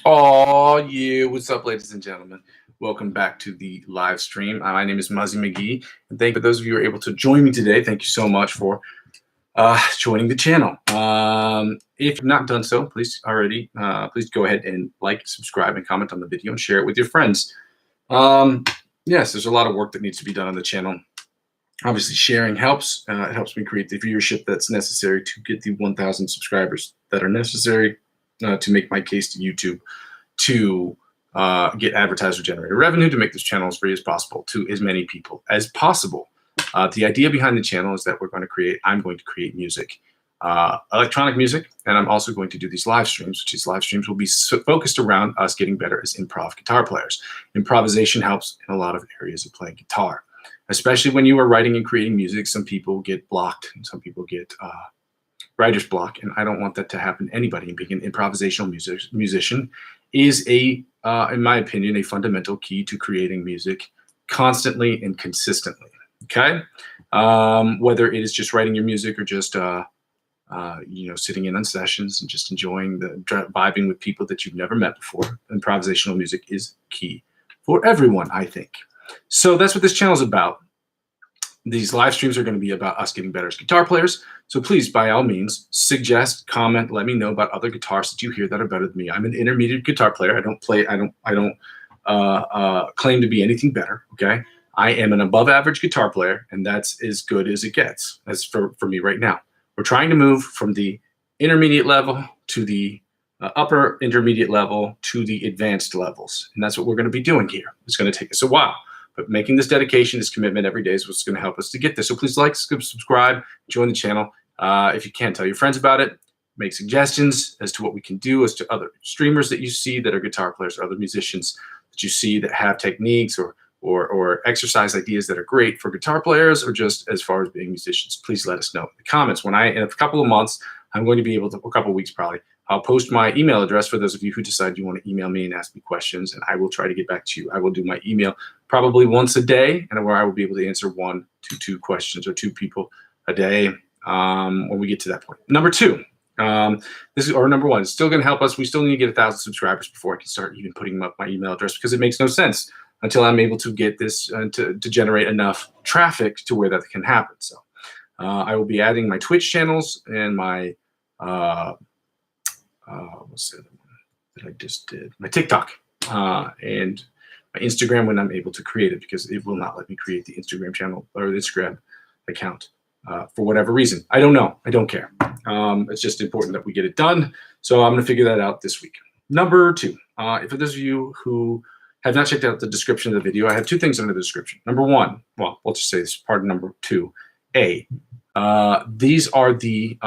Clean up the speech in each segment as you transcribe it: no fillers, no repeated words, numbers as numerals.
Oh, yeah. What's up, ladies and gentlemen? Welcome back to the live stream. My name is Muzzy McGee. And thank you for those of you who are able to join me today. Thank you so much for joining the channel. If you've not done so, please go ahead and like, subscribe, and comment on the video and share it with your friends. Yes, there's a lot of work that needs to be done on the channel. Obviously, sharing helps. It helps me create the viewership that's necessary to get the 1,000 subscribers that are necessary to make my case to YouTube to get advertiser-generated revenue to make this channel as free as possible to as many people as possible. The idea behind the channel is that I'm going to create music, electronic music, and I'm also going to do these live streams, which these live streams will be focused around us getting better as improv guitar players. Improvisation helps in a lot of areas of playing guitar, especially when you are writing and creating music. Some people get blocked and some people get writer's block, and I don't want that to happen to anybody. Being an improvisational musician is in my opinion, a fundamental key to creating music constantly and consistently. Okay, whether it is just writing your music or just sitting in on sessions and just enjoying vibing with people that you've never met before, improvisational music is key for everyone, I think. So that's what this channel is about. These live streams are going to be about us getting better as guitar players. So please, by all means, suggest, comment, let me know about other guitarists that you hear that are better than me. I'm an intermediate guitar player. I don't claim to be anything better. Okay, I am an above average guitar player, and that's as good as it gets. As for me right now, we're trying to move from the intermediate level to the upper intermediate level to the advanced levels, and that's what we're going to be doing here. It's going to take us a while. But making this dedication, this commitment every day is what's going to help us to get there. So please like, subscribe, join the channel. If you can, tell your friends about it. Make suggestions as to what we can do, as to other streamers that you see that are guitar players or other musicians that you see that have techniques or exercise ideas that are great for guitar players or just as far as being musicians. Please let us know in the comments. In a couple of months, I'm going to be able to, a couple of weeks probably, I'll post my email address for those of you who decide you want to email me and ask me questions, and I will try to get back to you. I will do my email probably once a day, and where I will be able to answer 1 to 2 questions or 2 people a day when we get to that point. Number 2, number 1, it's still going to help us. We still need to get 1,000 subscribers before I can start even putting up my email address, because it makes no sense until I'm able to get this to generate enough traffic to where that can happen. So I will be adding my Twitch channels and my what's the other one that I just did? My TikTok and my Instagram when I'm able to create it, because it will not let me create the Instagram channel or the Instagram account for whatever reason. I don't know. I don't care. It's just important that we get it done. So I'm going to figure that out this week. Number 2, for those of you who have not checked out the description of the video, I have 2 things under the description. Number 1, well, we'll just say this part of number 2A. These are the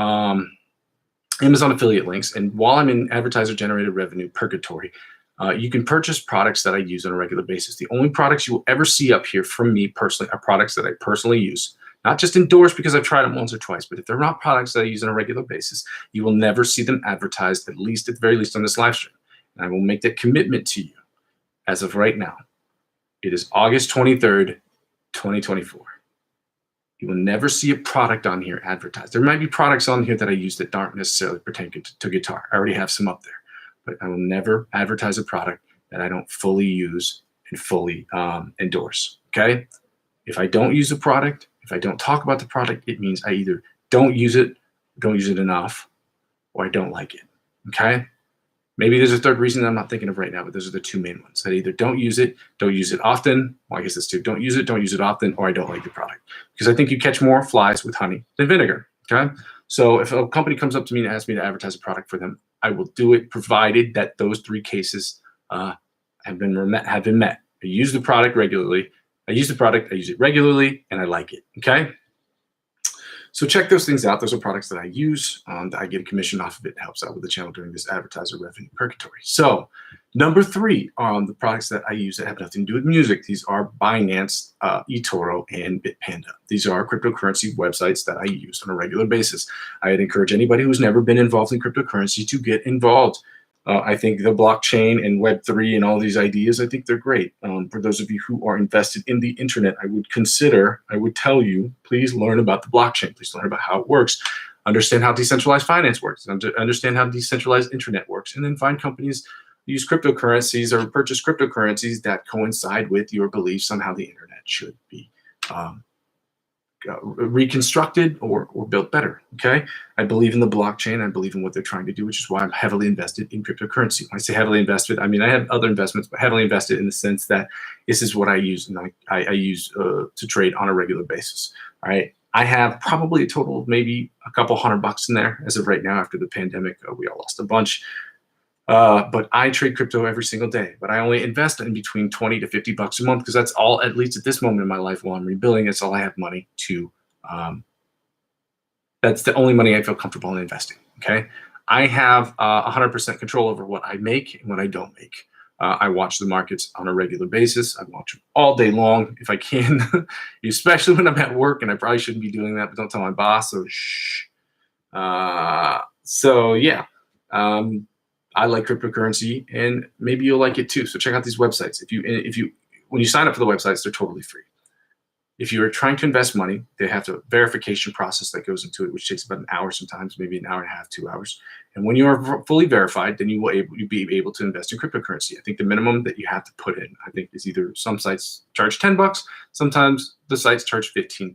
Amazon affiliate links, and while I'm in advertiser-generated revenue purgatory, you can purchase products that I use on a regular basis. The only products you will ever see up here from me personally are products that I personally use, not just endorsed because I've tried them once or twice, but if they're not products that I use on a regular basis, you will never see them advertised, at the very least on this live stream. And I will make that commitment to you as of right now. It is August 23rd, 2024. You will never see a product on here advertised. There might be products on here that I use that aren't necessarily pertaining to guitar. I already have some up there, but I will never advertise a product that I don't fully use and fully endorse, okay? If I don't use a product, if I don't talk about the product, it means I either don't use it enough, or I don't like it, okay? Maybe there's a third reason that I'm not thinking of right now, but those are the 2 main ones. That either don't use it often. Well, I guess that's 2. Don't use it often, or I don't like the product. Because I think you catch more flies with honey than vinegar, okay? So if a company comes up to me and asks me to advertise a product for them, I will do it provided that those 3 cases have been met. I use the product regularly. I use it regularly, and I like it, okay? So check those things out. Those are products that I use. That I get a commission off of it. It helps out with the channel during this advertiser revenue purgatory. So number 3, the products that I use that have nothing to do with music. These are Binance, eToro, and Bitpanda. These are cryptocurrency websites that I use on a regular basis. I'd encourage anybody who's never been involved in cryptocurrency to get involved. I think the blockchain and Web3 and all these ideas, I think they're great. For those of you who are invested in the internet, I would tell you, please learn about the blockchain. Please learn about how it works. Understand how decentralized finance works. Understand how decentralized internet works. And then find companies use cryptocurrencies or purchase cryptocurrencies that coincide with your beliefs on how the internet should be reconstructed or built better. Okay, I believe in the blockchain. I believe in what they're trying to do, which is why I'm heavily invested in cryptocurrency. When I say heavily invested, I mean I have other investments, but heavily invested in the sense that this is what I use, and I use to trade on a regular basis. All right, I have probably a total of maybe a couple $100 in there as of right now. After the pandemic, we all lost a bunch. But I trade crypto every single day, but I only invest in between 20 to $50 a month because that's all, at least at this moment in my life while I'm rebuilding, it's all I have money to, that's the only money I feel comfortable in investing. Okay. I have 100% control over what I make and what I don't make. I watch the markets on a regular basis. I watch them all day long if I can, especially when I'm at work, and I probably shouldn't be doing that, but don't tell my boss. So shh. So yeah. I like cryptocurrency, and maybe you'll like it too. So check out these websites. When you sign up for the websites, they're totally free. If you are trying to invest money, they have a verification process that goes into it, which takes about an hour, sometimes maybe an hour and a half, 2 hours. And when you are fully verified, then you'll be able to invest in cryptocurrency. I think the minimum that you have to put in, I think, is either some sites charge $10, sometimes the sites charge $15.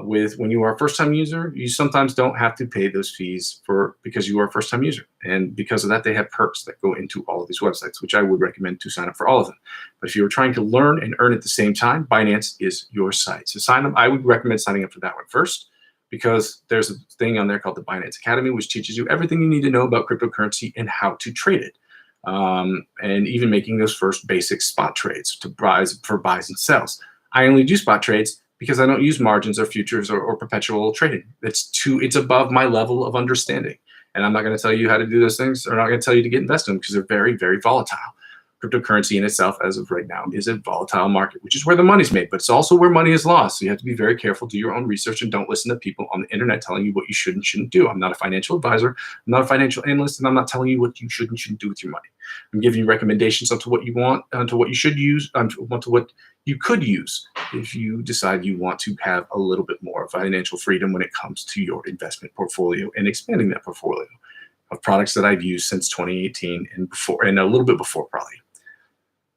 When you are a first-time user, you sometimes don't have to pay those fees because you are a first-time user. And because of that, they have perks that go into all of these websites, which I would recommend to sign up for all of them. But if you're trying to learn and earn at the same time, Binance is your site. So sign up. I would recommend signing up for that one first, because there's a thing on there called the Binance Academy, which teaches you everything you need to know about cryptocurrency and how to trade it. And even making those first basic spot trades for buys and sells. I only do spot trades because I don't use margins or futures or perpetual trading. It's above my level of understanding. And I'm not going to tell you how to do those things, or not going to tell you to get invested in them, because they're very, very volatile. Cryptocurrency in itself, as of right now, is a volatile market, which is where the money's made, but it's also where money is lost. So you have to be very careful, do your own research, and don't listen to people on the internet telling you what you should and shouldn't do. I'm not a financial advisor, I'm not a financial analyst, and I'm not telling you what you should and shouldn't do with your money. I'm giving you recommendations onto what you want, onto what you should use, onto what you could use if you decide you want to have a little bit more financial freedom when it comes to your investment portfolio and expanding that portfolio of products that I've used since 2018 and before, and a little bit before probably.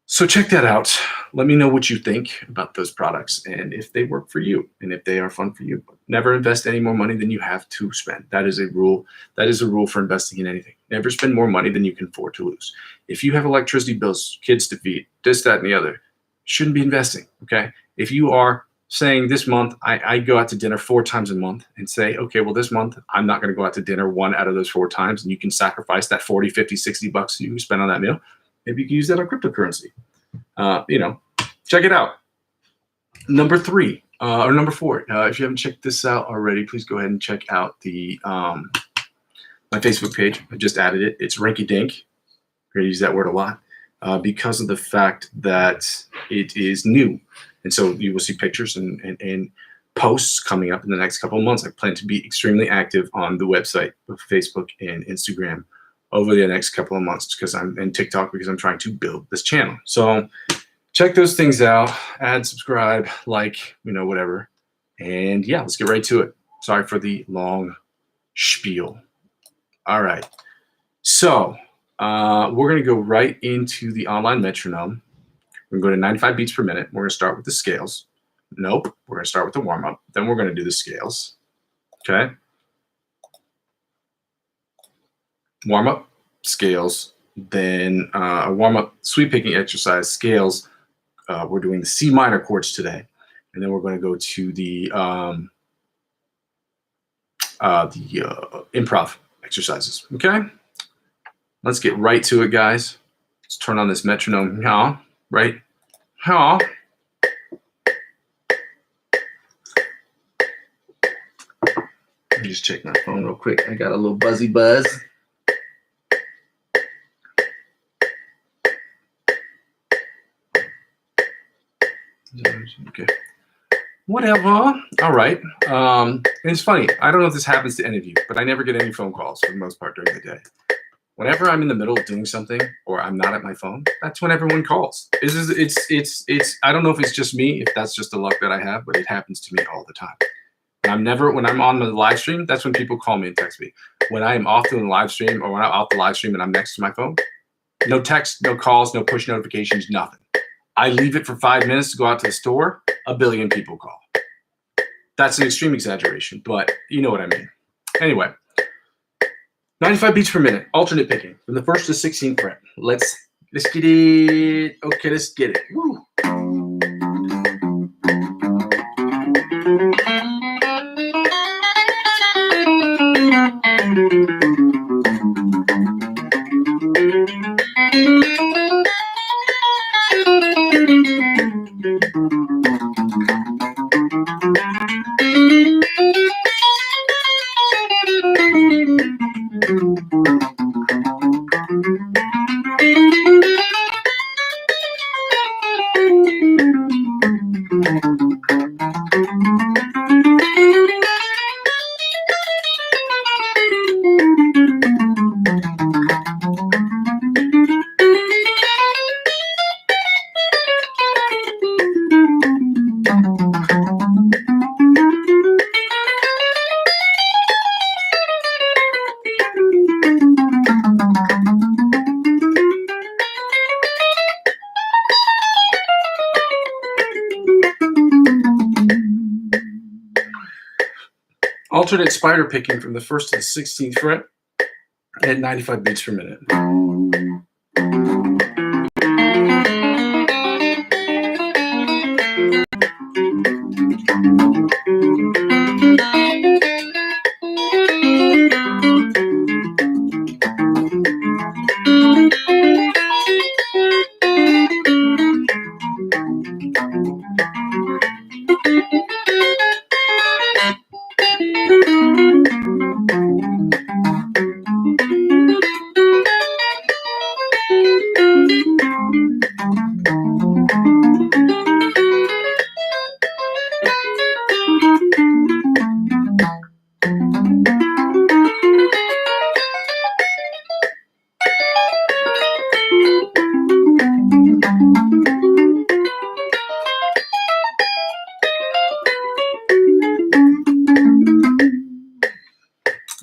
So check that out. Let me know what you think about those products and if they work for you and if they are fun for you. Never invest any more money than you have to spend. That is a rule. That is a rule for investing in anything. Never spend more money than you can afford to lose. If you have electricity bills, kids to feed, this, that, and the other, shouldn't be investing, okay? If you are saying this month, I go out to dinner 4 times a month, and say, okay, well, this month, I'm not gonna go out to dinner 1 out of those 4 times, and you can sacrifice that 40, 50, 60 bucks you spend on that meal. Maybe you can use that on cryptocurrency. Check it out. Number 4. If you haven't checked this out already, please go ahead and check out the my Facebook page. I just added it. It's Ranky Dink. I'm going to use that word a lot because of the fact that it is new. And so you will see pictures and posts coming up in the next couple of months. I plan to be extremely active on the website of Facebook and Instagram over the next couple of months and TikTok, because I'm trying to build this channel. So check those things out, add, subscribe, like, whatever. And yeah, let's get right to it. Sorry for the long spiel. All right. So we're going to go right into the online metronome. We're going to go to 95 beats per minute. We're going to start with the scales. Nope. We're going to start with the warm-up. Then we're going to do the scales. Okay. Warm-up, scales, then a warm-up sweep picking exercise, scales. We're doing the C minor chords today, and then we're going to go to the improv exercises. Okay, let's get right to it, guys. Let's turn on this metronome. Yeah, right. Yeah. Let me just check my phone real quick. I got a little buzzy buzz. Okay. Whatever. All right. And it's funny. I don't know if this happens to any of you, but I never get any phone calls for the most part during the day. Whenever I'm in the middle of doing something or I'm not at my phone, that's when everyone calls. It's I don't know if it's just me, if that's just the luck that I have, but it happens to me all the time. And when I'm on the live stream, that's when people call me and text me. When I am off doing the live stream, or when I'm off the live stream and I'm next to my phone, No text, no calls, no push notifications, nothing. I leave it for 5 minutes to go out to the store, 1 billion people call. That's an extreme exaggeration, but you know what I mean. Anyway, 95 beats per minute, alternate picking from the 1st to 16th fret. Let's get it. Okay, let's get it. Woo. Alternate spider picking from the 1st to the 16th fret at 95 beats per minute.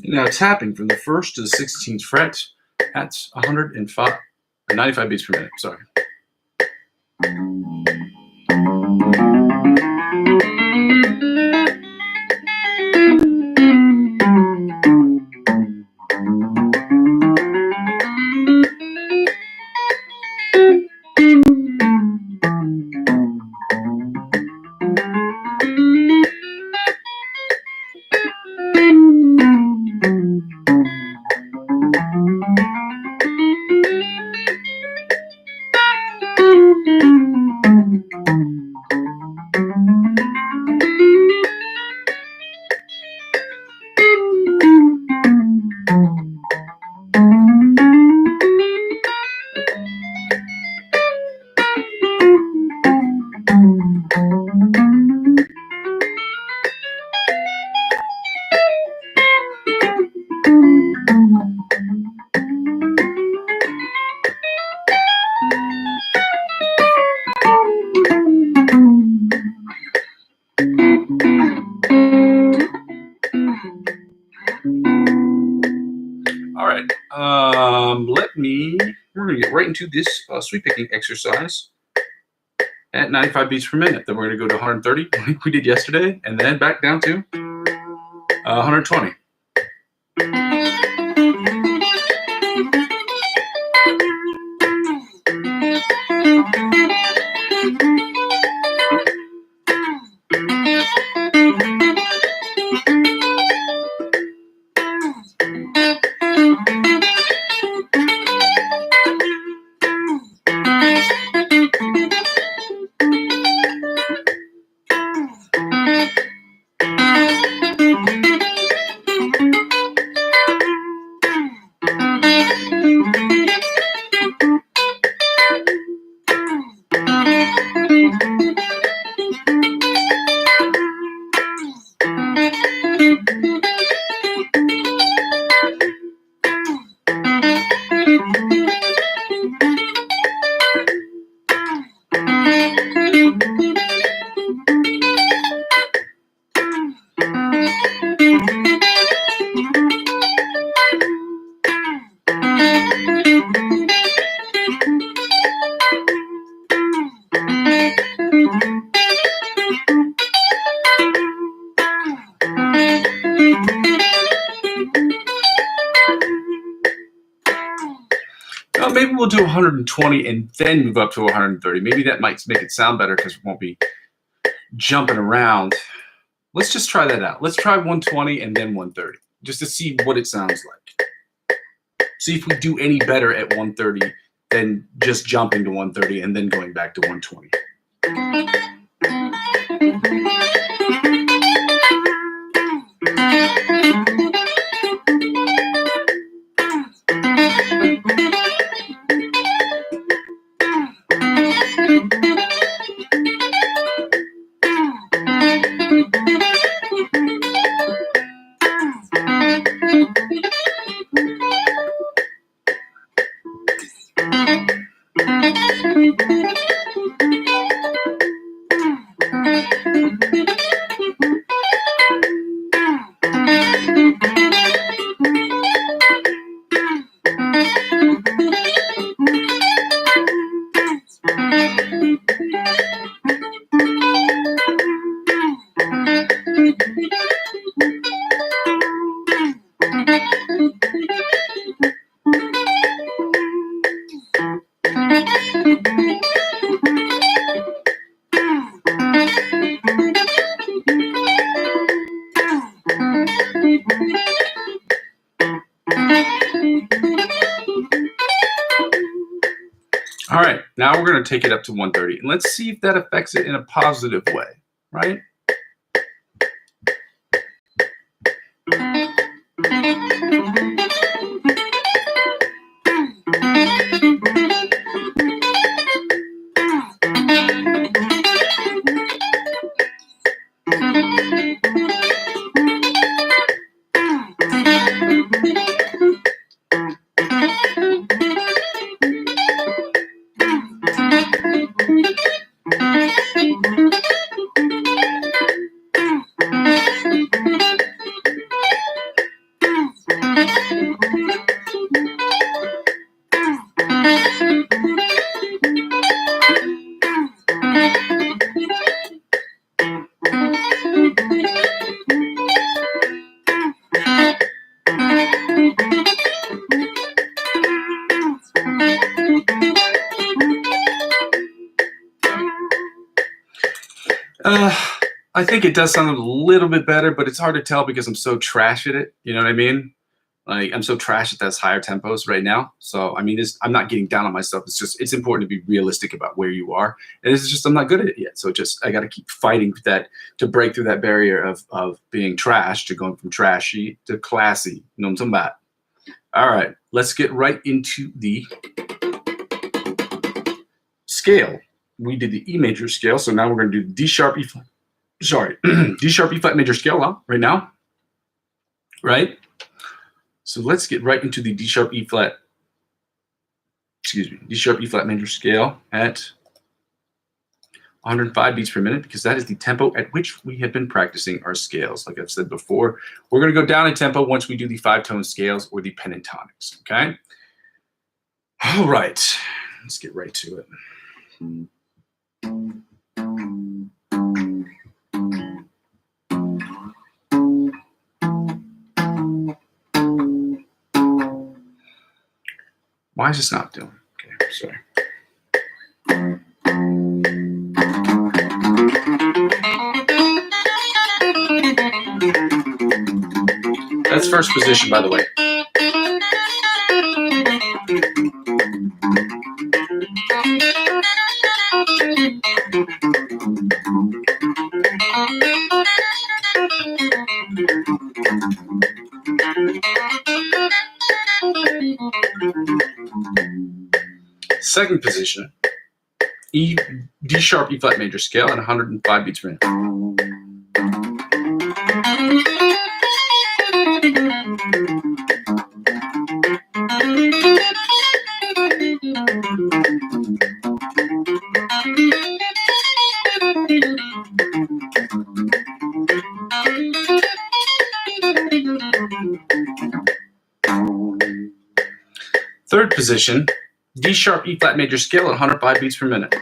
Now tapping from the 1st to the 16th fret at 95 beats per minute. Sorry. We're going to get right into this sweep picking exercise at 95 beats per minute. Then we're going to go to 130 like we did yesterday, and then back down to 120. Well, maybe we'll do 120 and then move up to 130. Maybe that might make it sound better because we won't be jumping around. Let's just try that out. Let's try 120 and then 130 just to see what it sounds like. See if we do any better at 130 than just jumping to 130 and then going back to 120. All right, now we're going to take it up to 130, and let's see if that affects it in a positive way, right? I think it does sound a little bit better, but it's hard to tell because I'm so trash at it. You know what I mean? Like, I'm so trash at those higher tempos right now. So, I mean, I'm not getting down on myself. It's just, it's important to be realistic about where you are. And it's just, I'm not good at it yet. So I got to keep fighting with that to break through that barrier of being trash to going from trashy to classy. You know what I'm talking about? All right, let's get right into the scale. We did the E major scale. So now we're going to do D sharp, E flat. Sorry, D sharp, E flat major scale right now, right? So let's get right into the D sharp, E flat, D sharp, E flat major scale at 105 beats per minute, because that is the tempo at which we have been practicing our scales. Like I've said before, we're going to go down in tempo once we do the 5-tone scales or the pentatonics, okay? All right, let's get right to it. Why is this not doing? Okay, sorry. That's first position, by the way. Second position, D sharp, E flat major scale at 105 beats per minute. Third position, D sharp, E flat major scale at 105 beats per minute.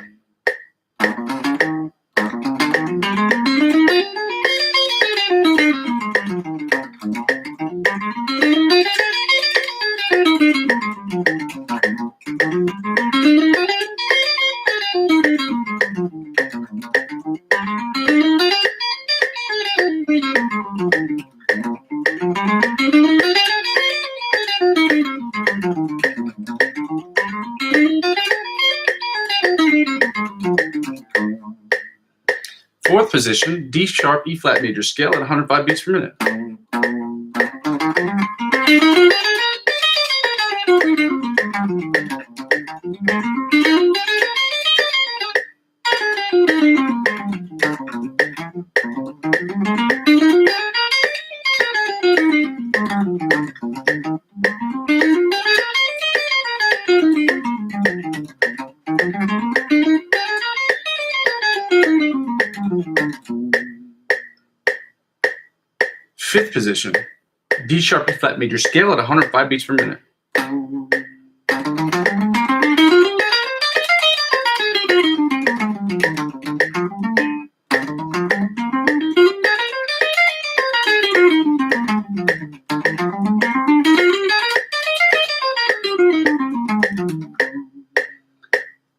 Fourth position, D sharp, E flat major scale at 105 beats per minute. Fifth position, D sharp, E flat major scale at 105 beats per minute.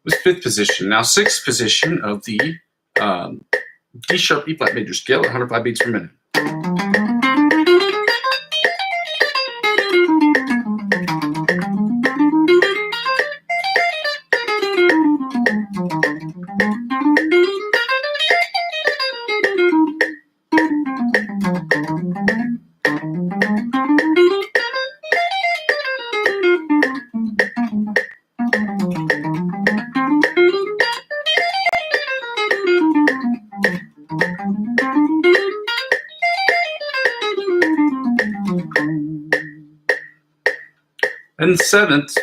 Was fifth position. Now sixth position of the D sharp, E flat major scale at 105 beats per minute. And seventh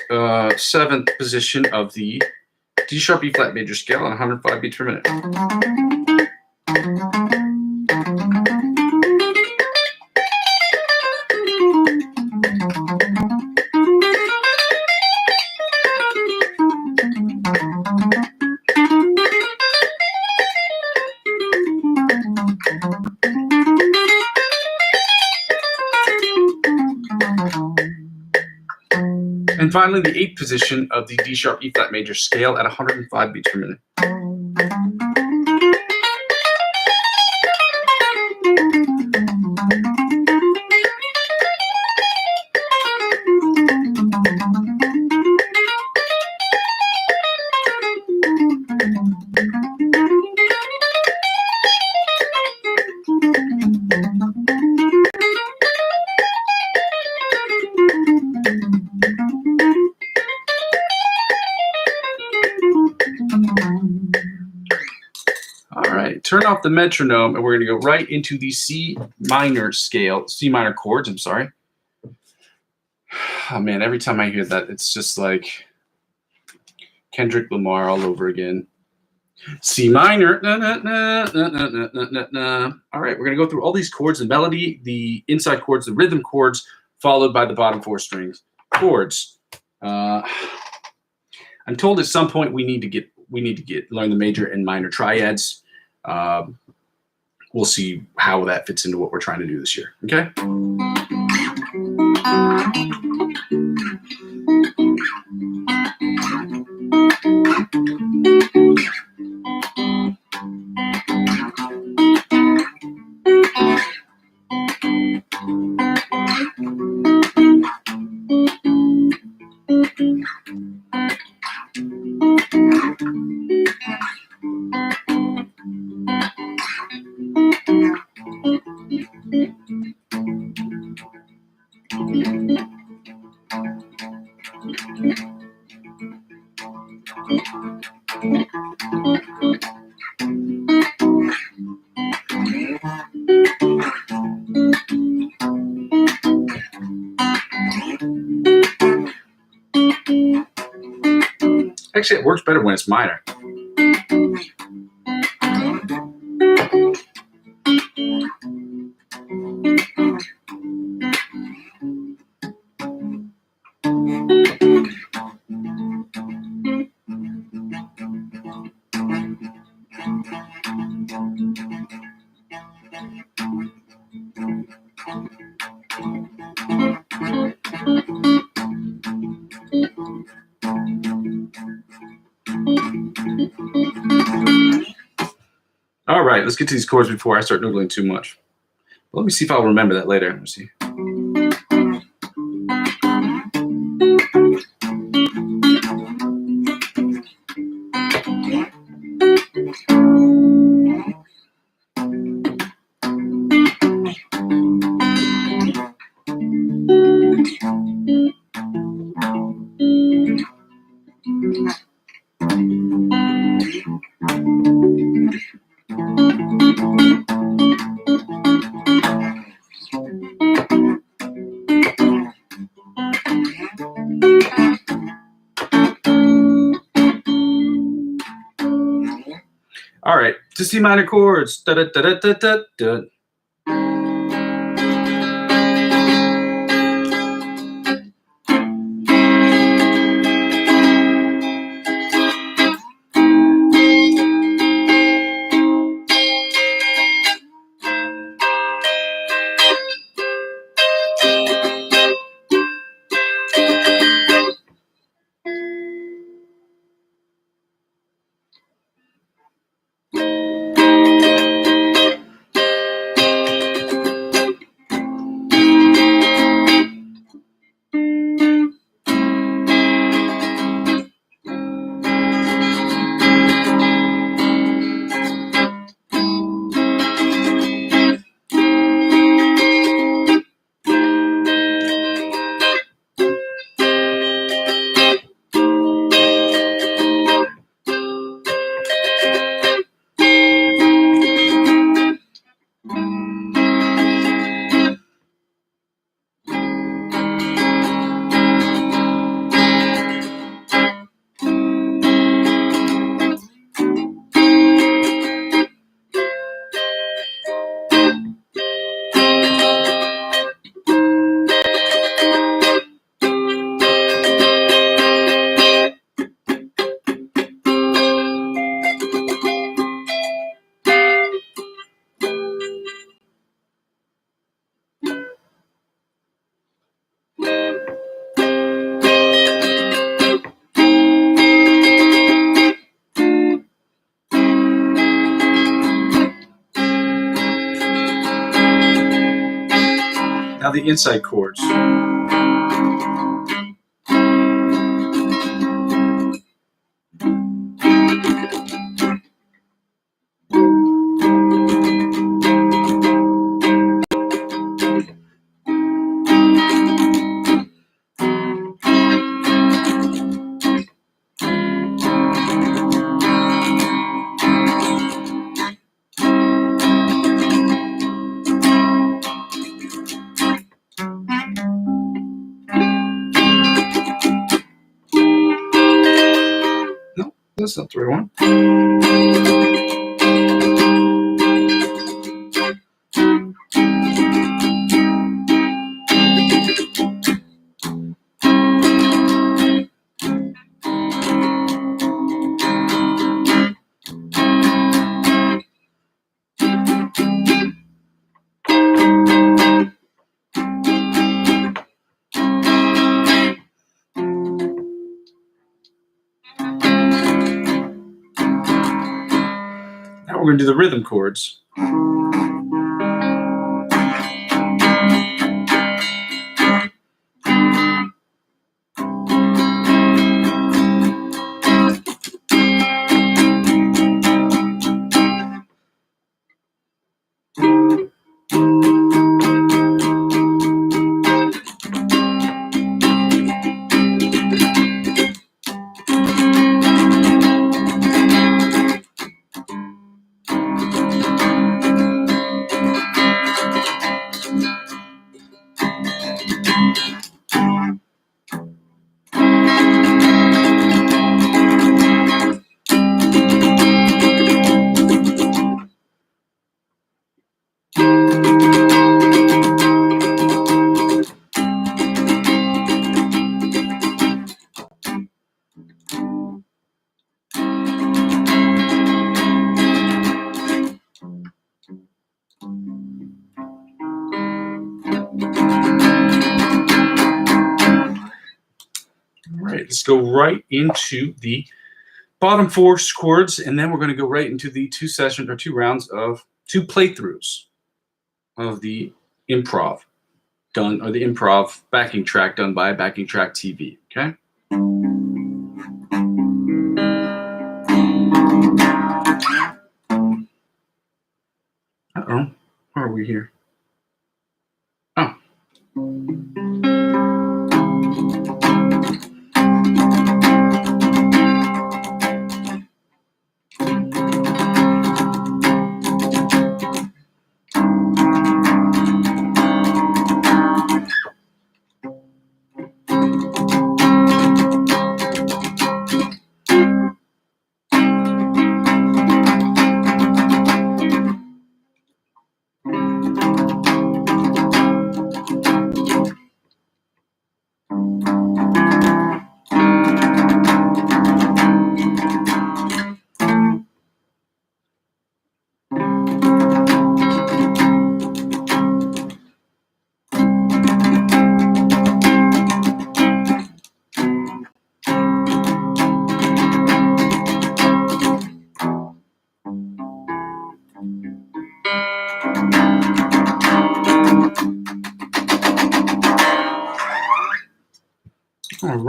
position of the D sharp, E flat major scale at 105 beats per minute. And finally, the eighth position of the D sharp, E flat major scale at 105 beats per minute. All right, turn off the metronome, and we're going to go right into the C minor scale, C minor chords, I'm sorry. Oh, man, every time I hear that, it's just like Kendrick Lamar all over again. C minor. Na, na, na, na, na, na, na, na. All right, we're going to go through all these chords, the melody, the inside chords, the rhythm chords, followed by the bottom four strings chords. I'm told at some point we need to learn the major and minor triads. We'll see how that fits into what we're trying to do this year. Okay. Actually, it works better when it's minor. All right, let's get to these chords before I start noodling too much. Let me see if I'll remember that later. Let me see. All right, to C minor chords. Da, da, da, da, da, da, da. Now the inside chords. No, that's not the right one. Now we're going to do the rhythm chords. All right, let's go right into the bottom four chords, and then we're going to go right into the two rounds of two playthroughs of the improv done, or the improv backing track done by Backing Track TV. Okay. Uh-oh, where are we here? Oh.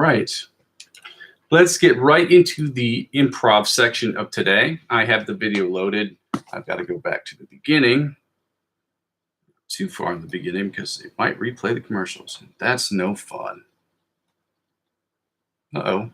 right. Let's get right into the improv section of today. I have the video loaded. I've got to go back to the beginning. Too far in the beginning because it might replay the commercials. That's no fun. Uh-oh.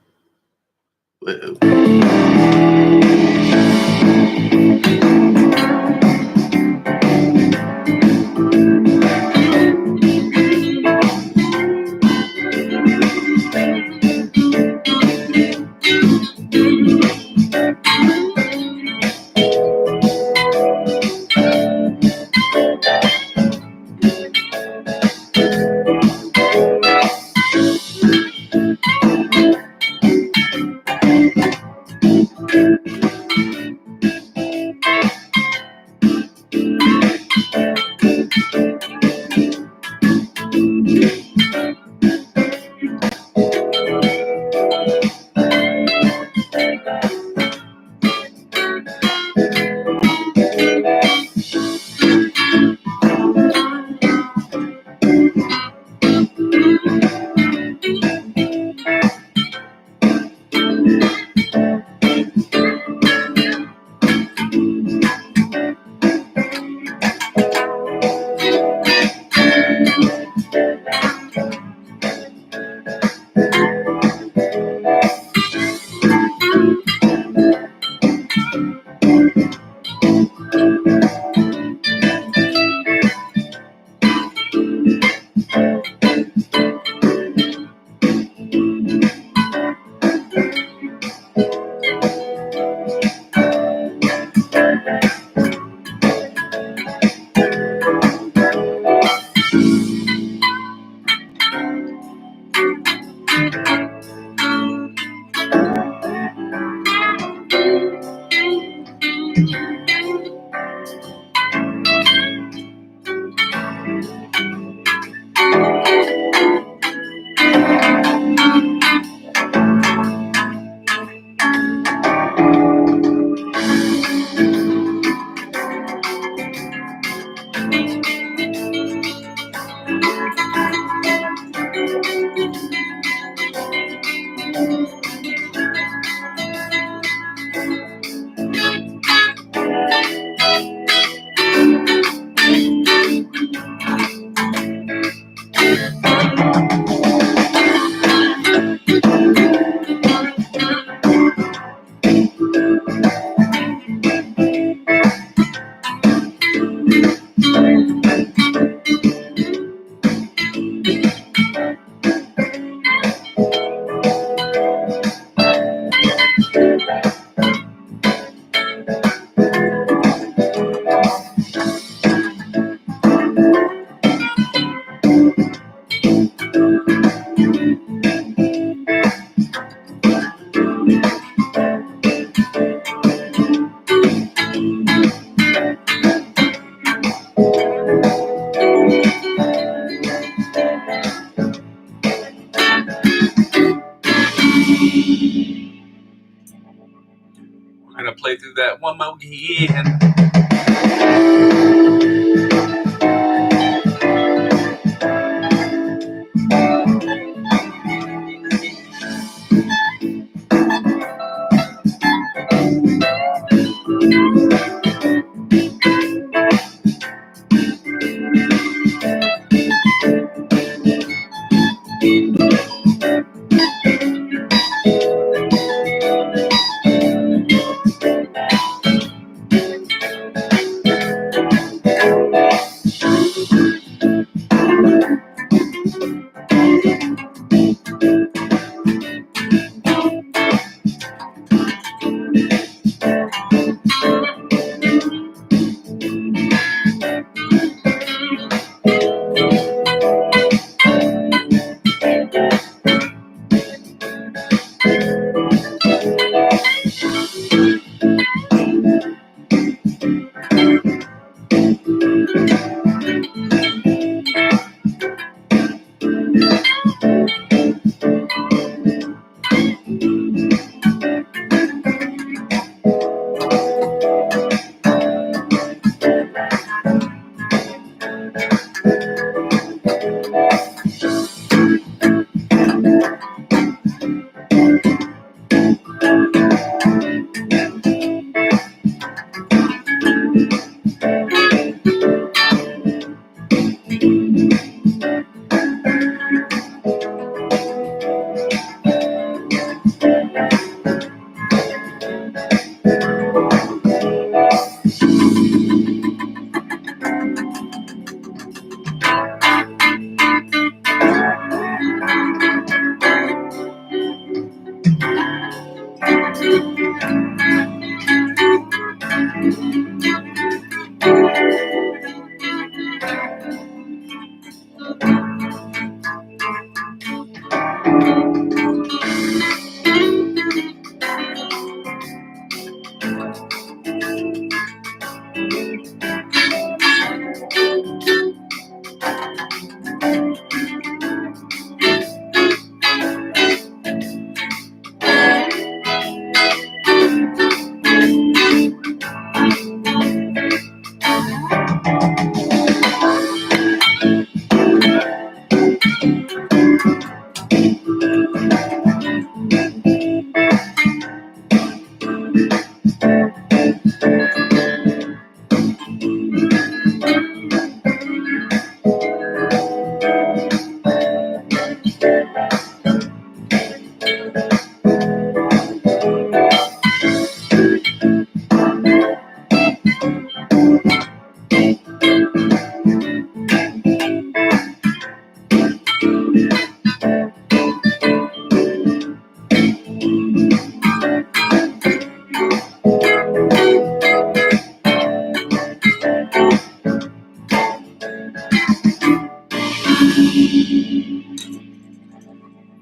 We're going to play through that one more again.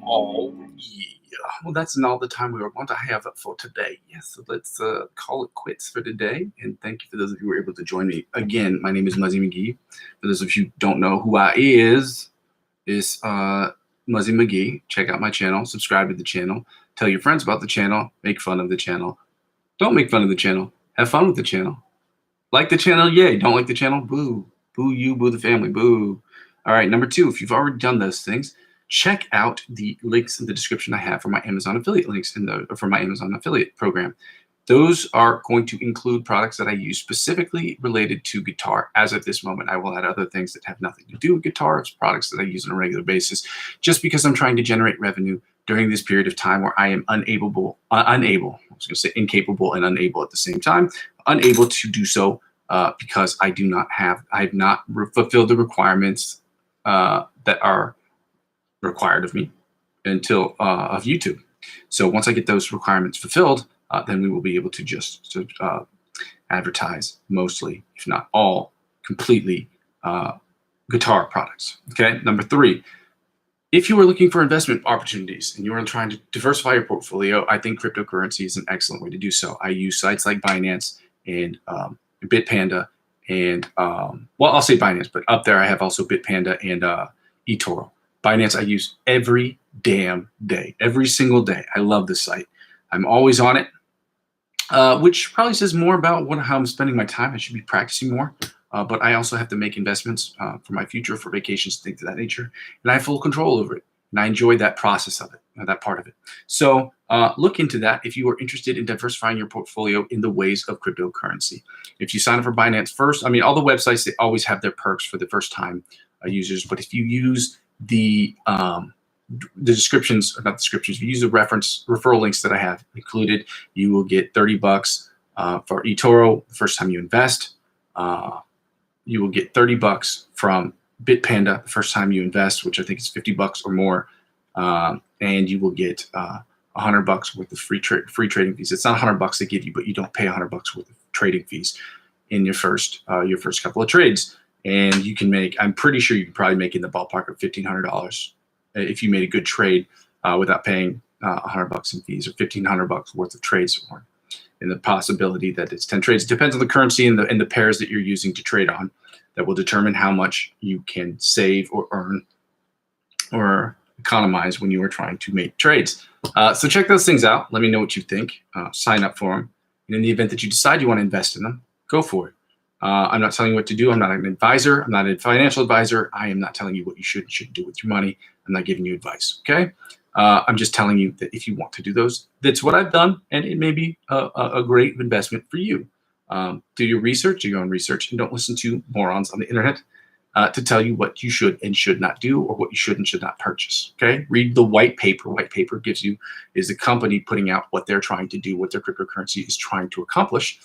Oh, yeah. Well, that's not all the time we were going to have for today. Yes, so let's call it quits for today. And thank you for those of you who were able to join me. Again, my name is Muzzy McGee. For those of you who don't know who I is Muzzy McGee. Check out my channel. Subscribe to the channel. Tell your friends about the channel. Make fun of the channel. Don't make fun of the channel. Have fun with the channel. Like the channel, yay. Don't like the channel, boo. Boo you, boo the family, boo. All right, number 2, if you've already done those things, check out the links in the description I have for my Amazon affiliate links for my Amazon affiliate program. Those are going to include products that I use specifically related to guitar. As of this moment, I will add other things that have nothing to do with guitar. It's products that I use on a regular basis, just because I'm trying to generate revenue during this period of time where I am incapable and unable at the same time, unable to do so because I have not fulfilled the requirements that are required of me until of YouTube. So once I get those requirements fulfilled, then we will be able to just advertise mostly, if not all, completely guitar products. Okay, number 3. If you are looking for investment opportunities and you are trying to diversify your portfolio, I think cryptocurrency is an excellent way to do so. I use sites like Binance and Bitpanda and, well, I'll say Binance, but up there I have also Bitpanda and eToro. Binance I use every damn day, every single day. I love this site. I'm always on it, which probably says more about how I'm spending my time. I should be practicing more. But I also have to make investments for my future, for vacations, things of that nature. And I have full control over it. And I enjoy that process of it, that part of it. So look into that if you are interested in diversifying your portfolio in the ways of cryptocurrency. If you sign up for Binance first, I mean, all the websites, they always have their perks for the first time users. But if you use the descriptions, not descriptions, if you use the referral links that I have included, you will get $30 for eToro the first time you invest. You will get $30 from Bitpanda the first time you invest, which I think is $50 or more, and you will get $100 worth of free trading fees. It's not $100 they give you, but you don't pay $100 worth of trading fees in your first couple of trades. And you can make, I'm pretty sure you can probably make in the ballpark of $1,500 if you made a good trade without paying $100 in fees, or $1,500 worth of trades, or in the possibility that it's 10 trades. It depends on the currency and the pairs that you're using to trade on that will determine how much you can save or earn or economize when you are trying to make trades. So check those things out. Let me know what you think. Sign up for them. And in the event that you decide you want to invest in them, go for it. I'm not telling you what to do. I'm not an advisor. I'm not a financial advisor. I am not telling you what you should and shouldn't do with your money. I'm not giving you advice, okay? I'm just telling you that if you want to do those, that's what I've done, and it may be a great investment for you. Do your research, do your own research, and don't listen to morons on the internet to tell you what you should and should not do, or what you should and should not purchase, okay? Read the white paper. White paper is a company putting out what they're trying to do, what their cryptocurrency is trying to accomplish,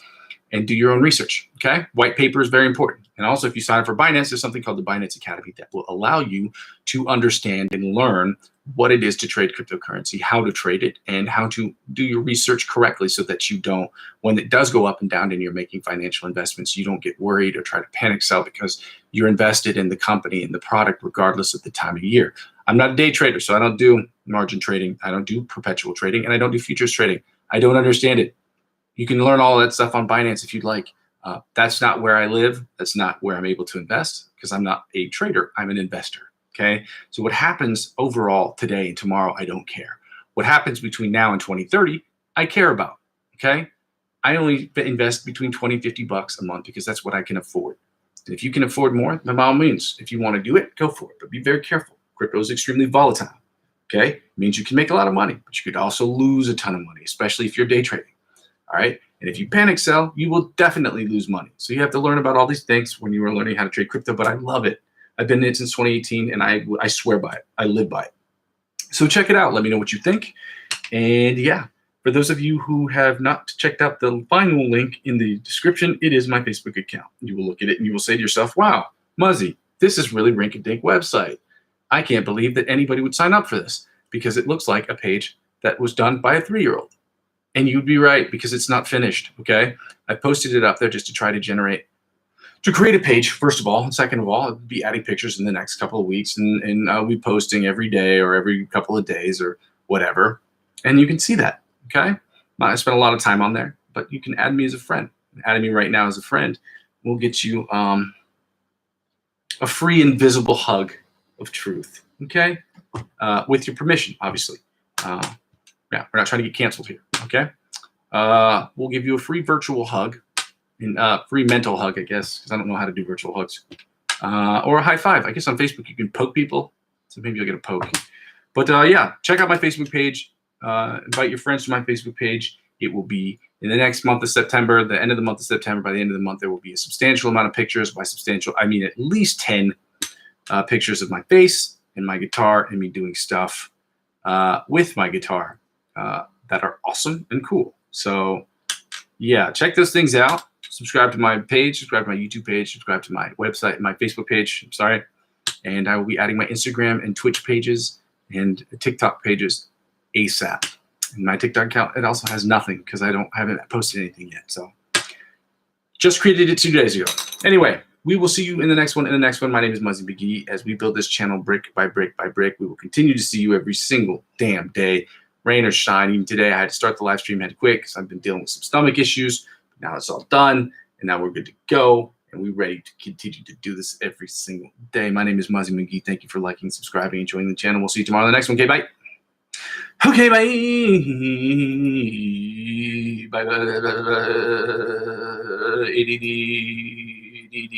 and do your own research, okay? White paper is very important. And also, if you sign up for Binance, there's something called the Binance Academy that will allow you to understand and learn what it is to trade cryptocurrency, how to trade it, and how to do your research correctly so that you don't, when it does go up and down and you're making financial investments, you don't get worried or try to panic sell because you're invested in the company and the product regardless of the time of year. I'm not a day trader, so I don't do margin trading. I don't do perpetual trading, and I don't do futures trading. I don't understand it. You can learn all that stuff on Binance if you'd like. That's not where I live. That's not where I'm able to invest because I'm not a trader. I'm an investor. Okay. So what happens overall today and tomorrow, I don't care. What happens between now and 2030, I care about. Okay. I only invest between 20 and 50 bucks a month because that's what I can afford. And if you can afford more, then by all means, if you want to do it, go for it. But be very careful. Crypto is extremely volatile. Okay. It means you can make a lot of money, but you could also lose a ton of money, especially if you're day trading. All right. And if you panic sell, you will definitely lose money. So you have to learn about all these things when you are learning how to trade crypto, but I love it. I've been in it since 2018 and I swear by it. I live by it. So check it out. Let me know what you think. And yeah, for those of you who have not checked out the final link in the description, it is my Facebook account. You will look at it and you will say to yourself, wow, Muzzy, this is really rink-a-dink website. I can't believe that anybody would sign up for this because it looks like a page that was done by a 3-year-old. And you'd be right because it's not finished, okay? I posted it up there just to try to create a page, first of all. And second of all, I'll be adding pictures in the next couple of weeks. And I'll be posting every day or every couple of days or whatever. And you can see that, okay? I spent a lot of time on there, but you can add me as a friend. Adding me right now as a friend will get you a free invisible hug of truth, okay? With your permission, obviously. Yeah, we're not trying to get canceled here, okay? We'll give you a free virtual hug, and free mental hug, I guess, because I don't know how to do virtual hugs. Or a high five. I guess on Facebook you can poke people, so maybe you'll get a poke. But yeah, check out my Facebook page. Invite your friends to my Facebook page. It will be in the next month of September, the end of the month of September. By the end of the month, there will be a substantial amount of pictures. By substantial, I mean at least 10 pictures of my face and my guitar and me doing stuff with my guitar. That are awesome and cool. So yeah, check those things out. Subscribe to my page, subscribe to my YouTube page, subscribe to my website, my Facebook page, I'm sorry. And I will be adding my Instagram and Twitch pages and TikTok pages ASAP. And my TikTok account, it also has nothing because I haven't posted anything yet. So just created it 2 days ago. Anyway, we will see you in the next one. My name is Muzzy McGee. As we build this channel brick by brick by brick, we will continue to see you every single damn day. Rain or shine. Even today, I had to start the live stream, had to quit because I've been dealing with some stomach issues. Now it's all done, and now we're good to go, and we're ready to continue to do this every single day. My name is Muzzy McGee. Thank you for liking, subscribing, and joining the channel. We'll see you tomorrow on the next one. Okay, bye. Okay, bye. Bye.